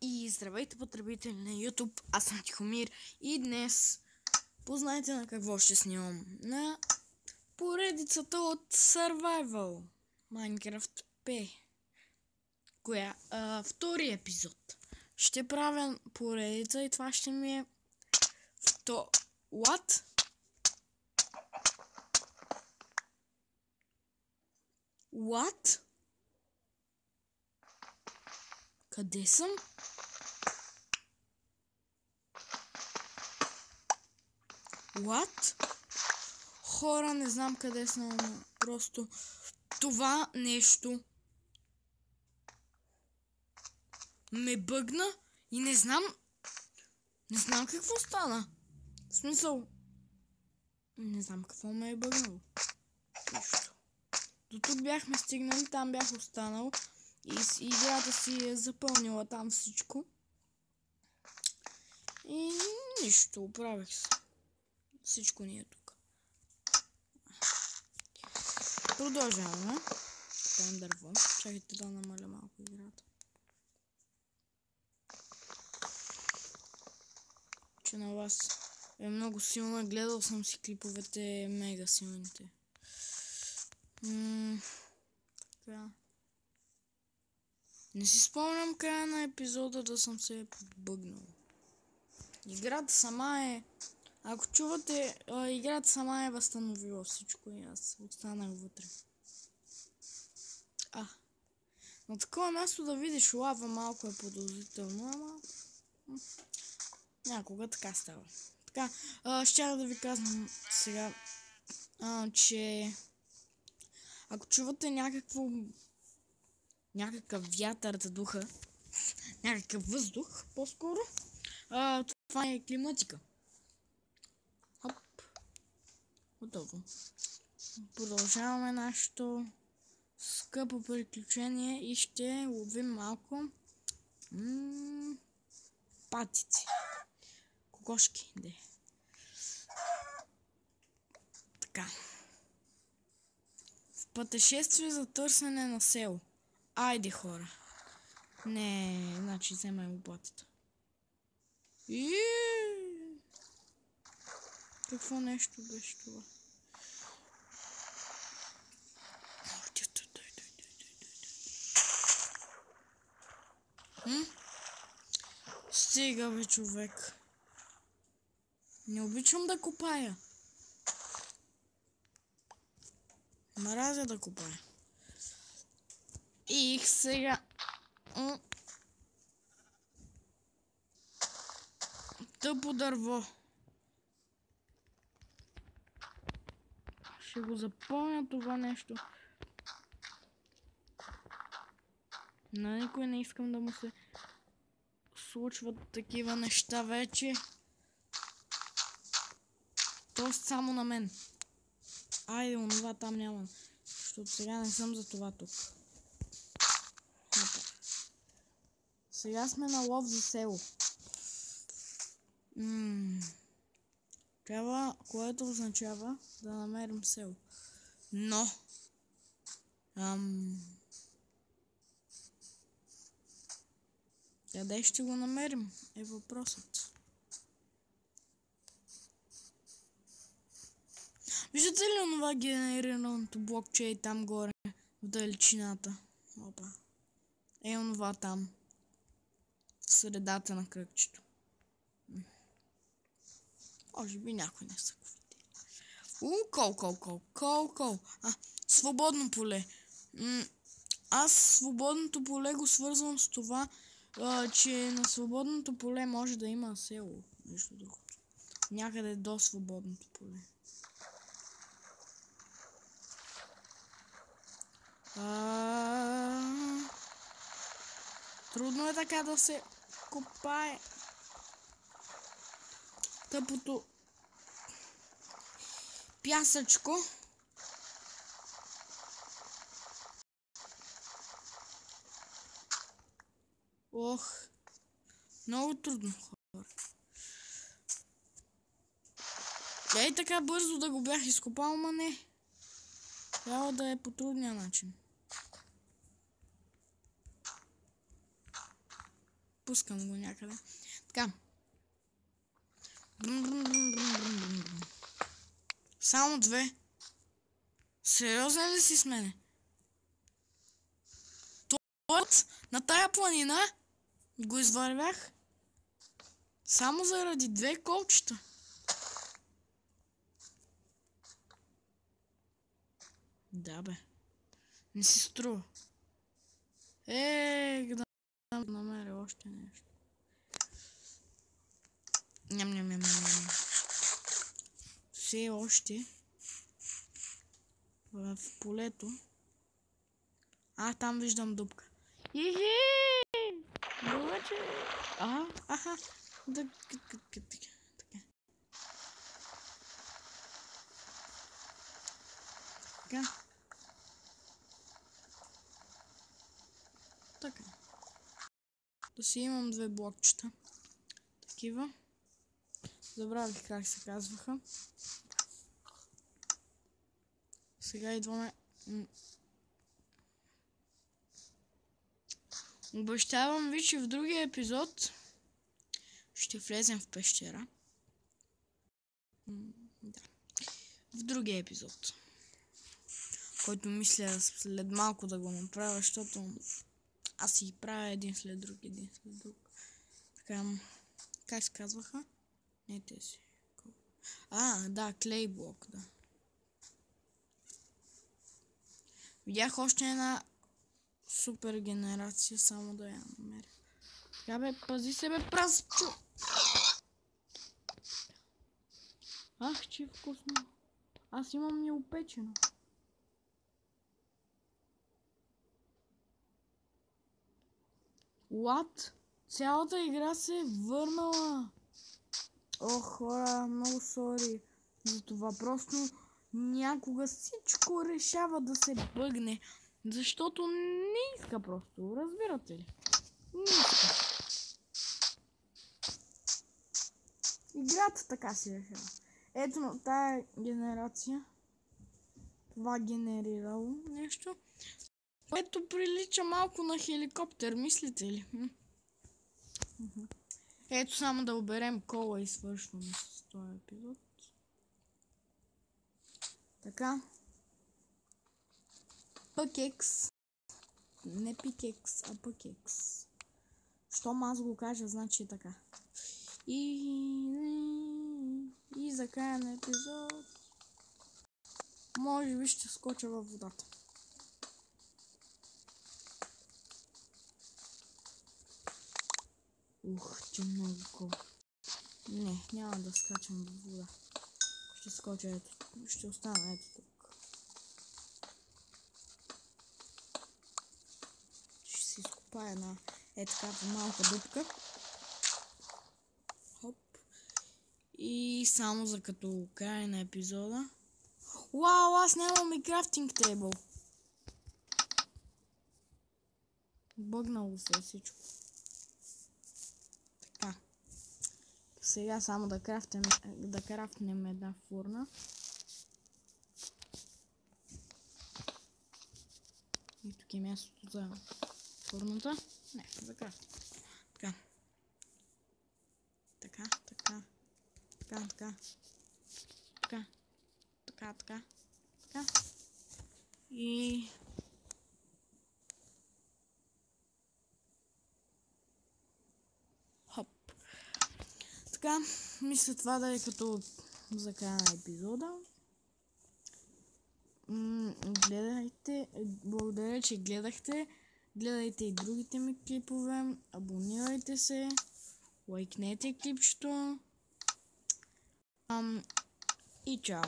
И здравейте, потребители на YouTube, аз съм Тихомир и днес познайте на какво ще снимам. На поредицата от Survival Minecraft P. Втори епизод. Ще правя поредица и това ще ми е What? What? Къде съм? What? Хора, не знам къде съм, но просто това нещо ме бъгна и не знам какво стана. В смисъл, не знам какво ме е бъгнало. До тук бяхме стигнали, там бях останал и играта си е запълнила там всичко. И нищо, оправих се. Всичко ни е тук. Продължаваме. Там дърво. Чакайте да намаля малко играта. Че на вас е много силна. Гледал съм си клиповете, мега силните. Така. Не си спомням края на епизода да съм се побъгнал. Играта сама е... Ако чувате, играта сама е възстановила всичко и аз останах вътре. На такова място да видиш лава малко е подозрително, ама... Някога така става. Така, щях да ви казвам сега, че... Ако чувате някакъв вятър да духа, някакъв въздух, по-скоро, това е климатика. Хоп. Готово. Продължаваме нашето скъпо приключение и ще ловим малко патици. Кокошки, де. Така. В пътешествие за търсене на село. Айде, хора. Не, значи вземай лопатата. Какво нещо беше това? Стига, бе, човек. Не обичам да копая. Мразя да копая. И сега... Тъпо дърво. Ще го запомня това нещо. На никой не искам да му се случват такива неща вече. Тоест само на мен. Айде, онова там няма. Защото сега не съм за това тук. Сега сме на лов за село. Трябва, което означава да намерим село. Но... къде ще го намерим е въпросът. Виждате ли онова генерираното блокче и там горе в далечината? Опа. Е онова там. В средата на кръгчето. Може би някой не са го видели. Кол. Свободно поле. Аз свободното поле го свързвам с това, че на свободното поле може да има село. Нещо друго. Някъде до свободното поле. Трудно е така да се копае. Тъпото пясъчко. Ох, много трудно, хора. Ей така бързо да го бях изкопал, ама не. Трябва да е по трудния начин. Пускам го някъде. Така. Само 2. Сериозен ли си с мене? Тоят на тая планина го извървях само заради 2 колчета. Да бе. Не си струва. Да намеря още нещо. Ням. Все още в полето. Там виждам дупка. Обаче. Аха. Така. Да си имам 2 блокчета. Такива. Забравих как се казваха. Сега идваме. Обещавам ви, че в другия епизод ще влезем в пещера. Да. В другия епизод. Който мисля след малко да го направя, защото аз си правя един след друг. Така, как се казваха? Не тези. Да, клей блок, да. Видях още една супер генерация, само да я намеря. Така бе, пази се бе, праспчо! Ах, че вкусно. Аз имам неопечено. What? Цялата игра се е върнала. Хора, много сори за това. Просто някога всичко решава да се бъгне. Защото не иска просто. Разбирате ли? Не иска. Играта така си решава. Ето на тая генерация. Това генерирало нещо. Което прилича малко на хеликоптер, мислите ли? Ето само да оберем кола и свършваме с този епизод. Така. Пъкекс. Не пикекс, а пъкекс. Щом аз го кажа, значи е така. И за края на епизод може би ще скоча във водата. Че много кул. Не, няма да скачам във вода. Ще скоча ето. Ще остана ето тук. Ще си изкопая една такава малка дупка. Хоп. И само за като край на епизода. Вау, аз нямам и крафтинг тейбъл. Бъгнало се всичко. Така. Сега само да крафтнем една фурна. И тук е мястото за фурната. Не, за крафтим. Така. И хоп. Така, мисля това да е като за края на епизода. Гледайте, благодаря, че гледахте. Гледайте и другите ми клипове. Абонирайте се. Лайкнете клипчето. И чао.